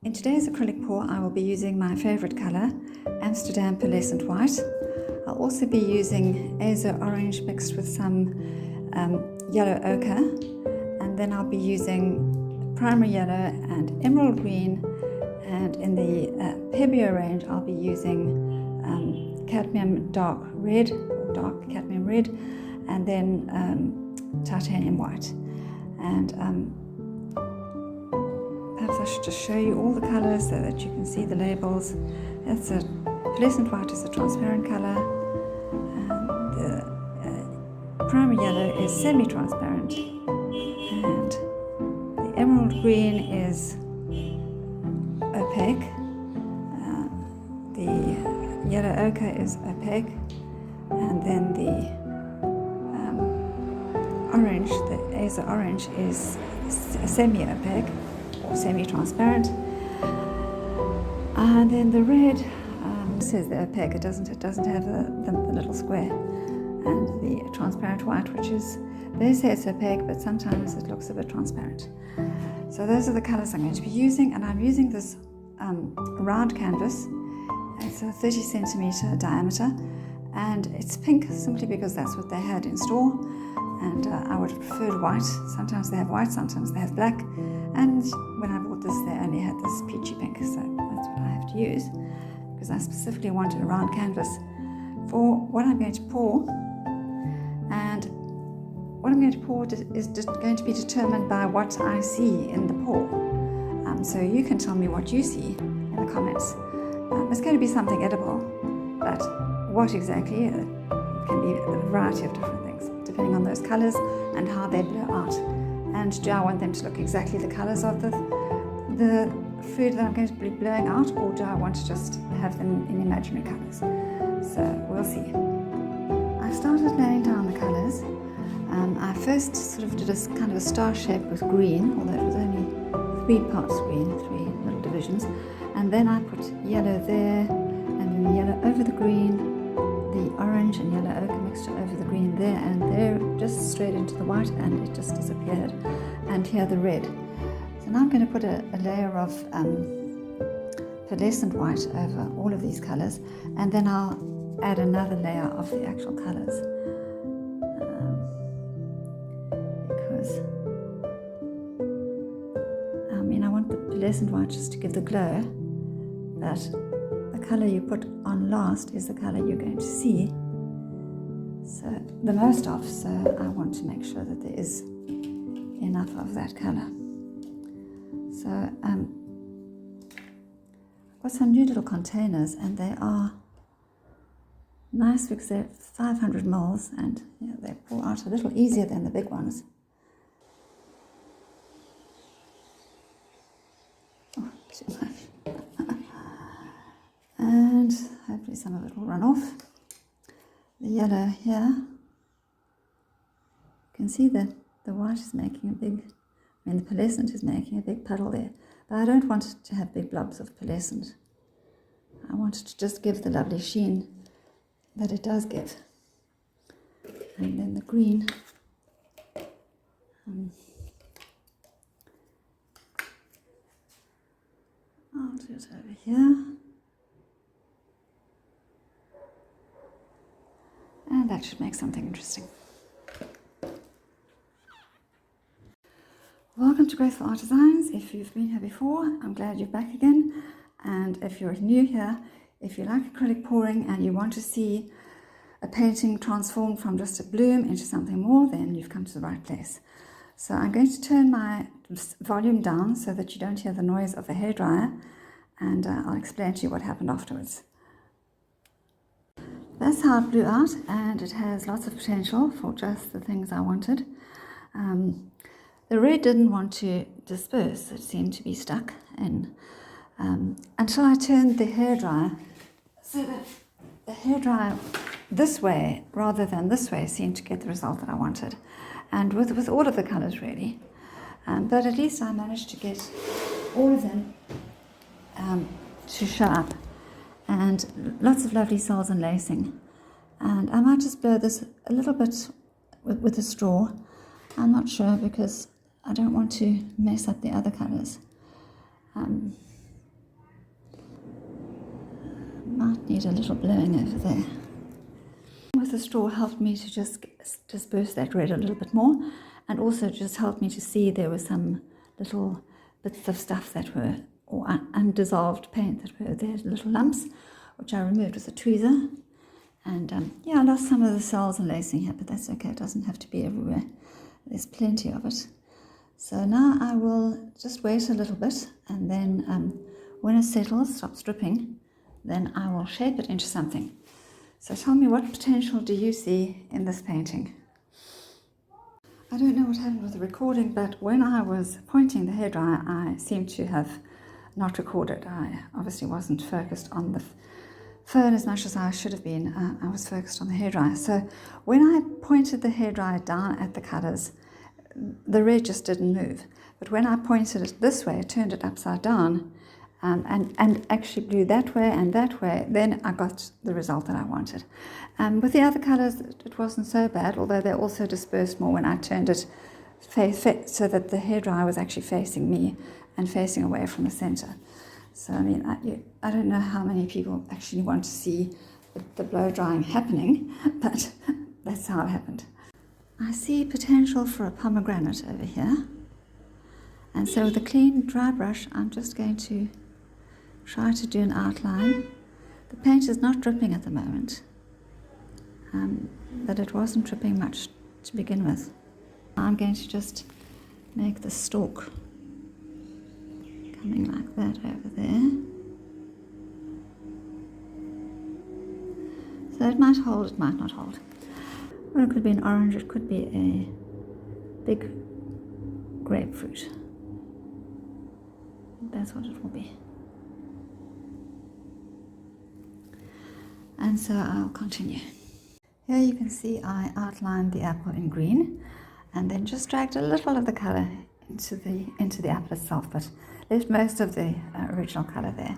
In today's acrylic pour, I will be using my favourite colour, Amsterdam Pearlescent White. I'll also be using Azo Orange mixed with some yellow ochre, and then I'll be using primary yellow and emerald green, and in the Pebeo range I'll be using cadmium dark red, or dark cadmium red, and then titanium white. And perhaps I should just show you all the colours so that you can see the labels. That's a Pearlescent White is a transparent colour, and the primary yellow is semi-transparent, and the emerald green is opaque, the yellow ochre is opaque, and then the orange, the Azo Orange, is semi-opaque or semi-transparent, and then the red says the opaque. It doesn't have the little square, and the transparent white, which is, they say it's opaque, but sometimes it looks a bit transparent. So those are the colours I'm going to be using, and I'm using this round canvas. It's a 30 centimetre diameter, and it's pink simply because that's what they had in store, and I would have preferred white. Sometimes they have white, sometimes they have black, and when I bought this they only had this peachy pink, so that's what I have to use, because I specifically wanted a round canvas for what I'm going to pour. And what I'm going to pour is just going to be determined by what I see in the pour. So you can tell me what you see in the comments. It's going to be something edible, but what exactly, it can be a variety of different things, depending on those colours and how they blow out. And do I want them to look exactly the colours of the food that I'm going to be blowing out, or do I want to just have them in imaginary colours? So we'll see. I started laying down the colours. I first sort of did a kind of a star shape with green, although it was only 3 parts green, 3 little divisions. And then I put yellow there, and then the yellow over the green, the orange and yellow ochre mixture over the green there, and there, just straight into the white, and it just disappeared. And here the red. So now I'm going to put a layer of pearlescent white over all of these colours, and then I'll add another layer of the actual colours, because I want the pearlescent white just to give the glow, but the colour you put on last is the colour you're going to see the most of, so I want to make sure that there is enough of that colour. So I've got some new little containers, and they are nice because they're 500 mils, and they pour out a little easier than the big ones. Oh, too much. And hopefully some of it will run off. The yellow here, you can see that the white is making a big, the pearlescent is making a big puddle there. But I don't want it to have big blobs of pearlescent. I want it to just give the lovely sheen that it does give. And then the green, I'll do it over here. And that should make something interesting. Welcome to Graceful Artisans. If you've been here before, I'm glad you're back again. And if you're new here, if you like acrylic pouring and you want to see a painting transformed from just a bloom into something more, then you've come to the right place. So I'm going to turn my volume down so that you don't hear the noise of the hairdryer, and I'll explain to you what happened afterwards. That's how it blew out, and it has lots of potential for just the things I wanted. The red didn't want to disperse, it seemed to be stuck in, until I turned the hairdryer so that the hairdryer this way rather than this way seemed to get the result that I wanted, and with all of the colours really. But at least I managed to get all of them to show up, and lots of lovely soles and lacing. And I might just blow this a little bit with a straw. I'm not sure because I don't want to mess up the other colours. need a little blowing over there. With the straw helped me to just disperse that red a little bit more, and also just helped me to see there were some little bits of stuff that were, or undissolved paint that were there, little lumps, which I removed with a tweezer. And yeah, I lost some of the cells and lacing here, but that's okay, it doesn't have to be everywhere. There's plenty of it. So now I will just wait a little bit, and then when it settles, stops dripping, then I will shape it into something. So tell me, what potential do you see in this painting? I don't know what happened with the recording, but when I was pointing the hairdryer, I seemed to have not recorded. I obviously wasn't focused on the phone as much as I should have been. I was focused on the hairdryer. So when I pointed the hairdryer down at the colours, the red just didn't move. But when I pointed it this way, turned it upside down, and actually blew that way, then I got the result that I wanted. With the other colours, it wasn't so bad, although they also dispersed more when I turned it so that the hairdryer was actually facing me and facing away from the centre. So, I mean, I don't know how many people actually want to see the blow drying happening, but that's how it happened. I see potential for a pomegranate over here. And so with a clean, dry brush, I'm just going to try to do an outline. The paint is not dripping at the moment, but it wasn't dripping much to begin with. I'm going to just make the stalk coming like that over there. So it might hold, it might not hold. Or it could be an orange, it could be a big grapefruit. That's what it will be. And so I'll continue. Here you can see I outlined the apple in green and then just dragged a little of the colour into the apple itself, but left most of the original colour there.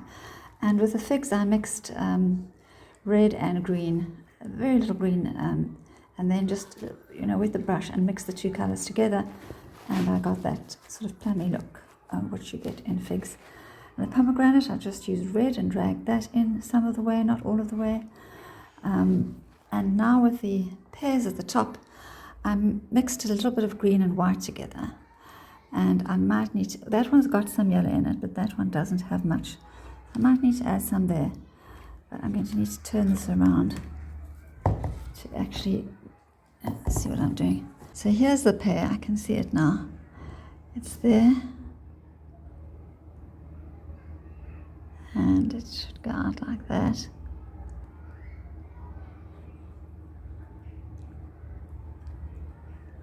And with the figs I mixed red and green, very little green, and then just, with the brush and mixed the two colours together, and I got that sort of plummy look, which you get in figs. And the pomegranate, I just used red and dragged that in some of the way, not all of the way. And now with the pears at the top, I mixed a little bit of green and white together. And I might need to, that one's got some yellow in it, but that one doesn't have much. I might need to add some there, but I'm going to need to turn this around to actually see what I'm doing. So here's the pear, I can see it now. It's there. And it should go out like that.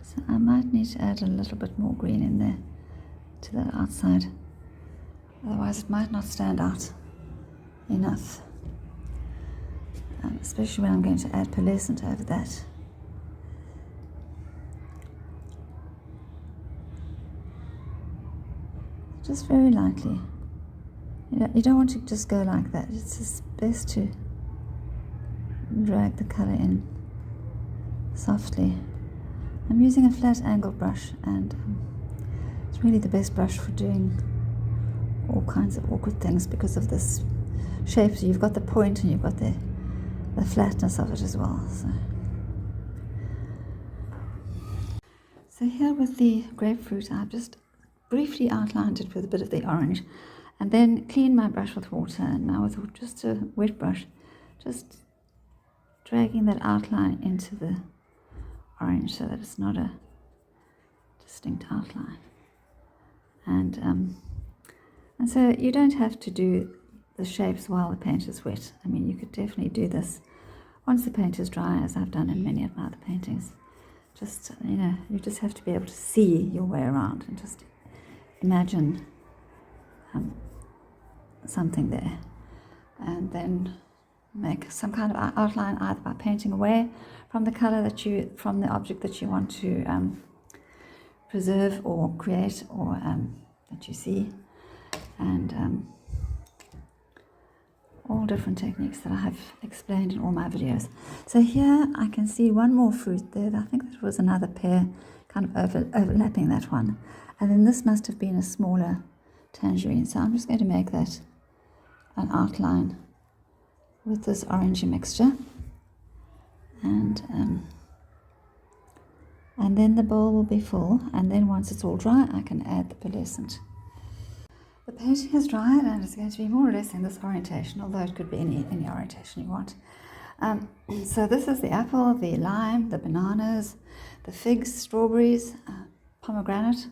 So I might need to add a little bit more green in there to that outside. Otherwise it might not stand out enough. Especially when I'm going to add pearlescent over that. Just very lightly. You don't want to just go like that. It's just best to drag the colour in softly. I'm using a flat angle brush, and it's really the best brush for doing all kinds of awkward things because of this shape. So you've got the point and you've got the flatness of it as well. So here with the grapefruit, I've just briefly outlined it with a bit of the orange, and then clean my brush with water, and now with just a wet brush, just dragging that outline into the orange so that it's not a distinct outline. And so you don't have to do the shapes while the paint is wet. I mean, you could definitely do this once the paint is dry, as I've done in many of my other paintings. Just, you just have to be able to see your way around and just imagine something there, and then make some kind of outline either by painting away from the color from the object that you want to preserve or create, or that you see, and all different techniques that I have explained in all my videos. So here I can see one more fruit there. I think that was another pear kind of overlapping that one, and then this must have been a smaller tangerine. So I'm just going to make that an outline with this orangey mixture, and then the bowl will be full, and then once it's all dry I can add the pearlescent. The painting has dried and it's going to be more or less in this orientation, although it could be any orientation you want. So this is the apple, the lime, the bananas, the figs, strawberries, pomegranate,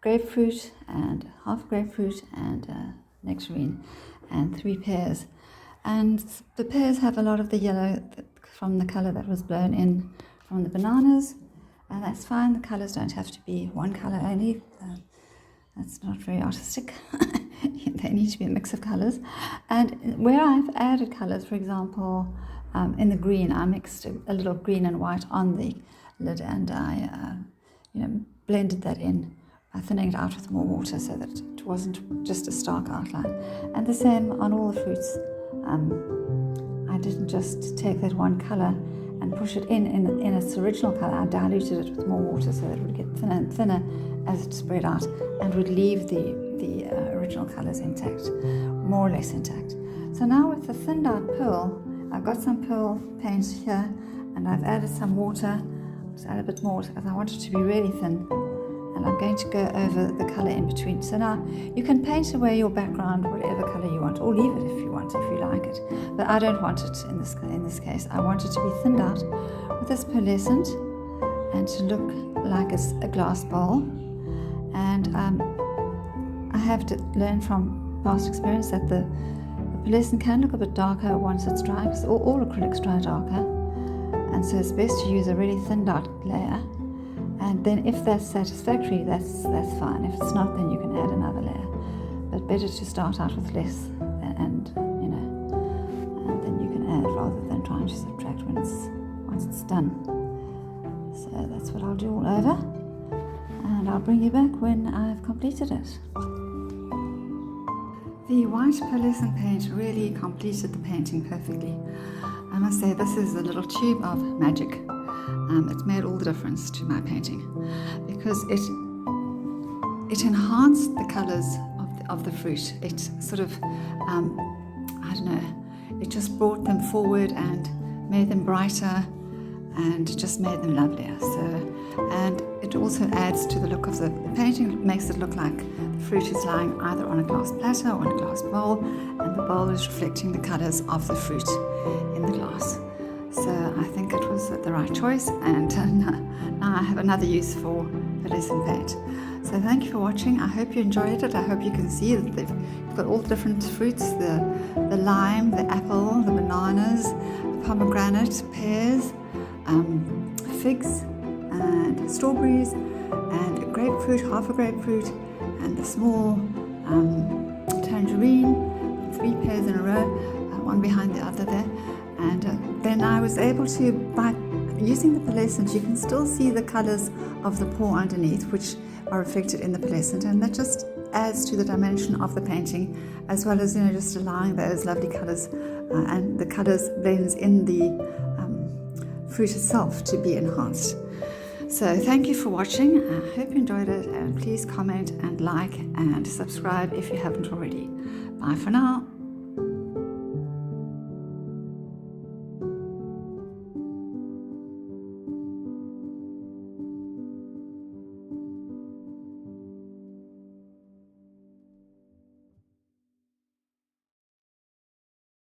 grapefruit, and half grapefruit, and nectarine, and 3 pears. And the pears have a lot of the yellow from the colour that was blown in from the bananas, and that's fine. The colours don't have to be one colour only. That's not very artistic. They need to be a mix of colours. And where I've added colours, for example, in the green, I mixed a little green and white on the lid, and I blended that in by thinning it out with more water so that it wasn't just a stark outline. And the same on all the fruits. I didn't just take that one colour and push it in its original colour. I diluted it with more water so that it would get thinner and thinner as it spread out, and would leave the original colours intact, more or less intact. So now with the thinned out pearl, I've got some pearl paint here, and I've added some water. Just add a bit more because I want it to be really thin, and I'm going to go over the colour in between. So now you can paint away your background whatever colour you want, or leave it if you want, if you like it. But I don't want it in this case. I want it to be thinned out with this pearlescent and to look like it's a glass bowl. And I have to learn from past experience that the pearlescent can look a bit darker once it's dry, because all acrylics dry darker, and so it's best to use a really thinned out layer. And then if that's satisfactory, that's fine. If it's not, then you can add another layer. But better to start out with less, and then you can add rather than trying to subtract once it's done. So that's what I'll do all over, and I'll bring you back when I've completed it. The white pearlescent paint really completed the painting perfectly. I must say, this is a little tube of magic. It's made all the difference to my painting, because it enhanced the colours of the fruit. It sort of, I don't know, it just brought them forward and made them brighter, and just made them lovelier. And it also adds to the look of the painting. It makes it look like the fruit is lying either on a glass platter or in a glass bowl, and the bowl is reflecting the colours of the fruit in the glass. So I think it was the right choice, and now I have another use for pearlescent paint. So thank you for watching. I hope you enjoyed it. I hope you can see that you've got all the different fruits, the lime, the apple, the bananas, the pomegranate, pears, figs, and strawberries, and grapefruit, half a grapefruit, and the small tangerine, 3 pears in a row, one behind the other there. And then I was able to, by using the pearlescent, you can still see the colours of the pour underneath, which are reflected in the pearlescent, and that just adds to the dimension of the painting, as well as just allowing those lovely colours and the colours blends in the fruit itself to be enhanced. So thank you for watching. I hope you enjoyed it, and please comment and like and subscribe if you haven't already. Bye for now.